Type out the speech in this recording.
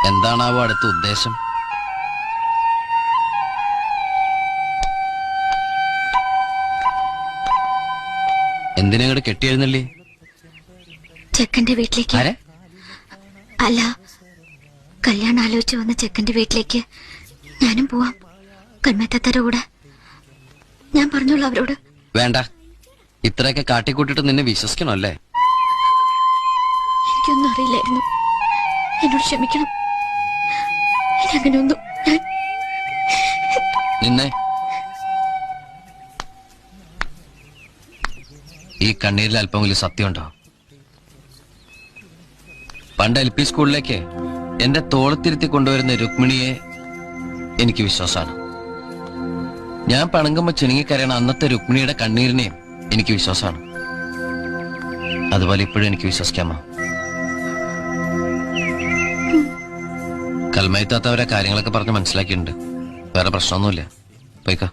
എന്താണാവോ അടുത്ത ഉദ്ദേശം? എന്തിനങ്ങോട്ട് കെട്ടിയെഴുന്നള്ളി? ചെക്കന്റെ വീട്ടിലേക്ക്. അല്ല, കല്യാണം ആലോചിച്ച് വന്ന ചെക്കന്റെ വീട്ടിലേക്ക് ഞാനും പോവാം, കൽമേത്തത്തര കൂടെ. ഞാൻ പറഞ്ഞോളൂ അവരോട്. വേണ്ട, ഇത്രയൊക്കെ കാട്ടിക്കൂട്ടിട്ട് നിന്നെ വിശ്വസിക്കണല്ലേ? എനിക്കൊന്നും അറിയില്ലായിരുന്നു, എന്നോട് ക്ഷമിക്കണം. അങ്ങനെയൊന്നും നിന്നെ ഈ കണ്ണീരിൽ അല്പമെങ്കിലും സത്യമുണ്ടോ? പണ്ട് LP സ്കൂളിലേക്ക് എന്റെ തോളത്തിരുത്തി കൊണ്ടുവരുന്ന രുക്മിണിയെ എനിക്ക് വിശ്വാസമാണ്. ഞാൻ പണങ്ങുമ്പോ ചിണുങ്ങിക്കരയണ അന്നത്തെ രുക്മിണിയുടെ കണ്ണീരിനെയും എനിക്ക് വിശ്വാസമാണ്. അതുപോലെ ഇപ്പോഴും എനിക്ക് വിശ്വസിക്കാമോ? കൽമയത്താത്തവരെ കാര്യങ്ങളൊക്കെ പറഞ്ഞ് മനസ്സിലാക്കിയിട്ടുണ്ട്. വേറെ പ്രശ്നമൊന്നുമില്ല. പോയിക്കോ.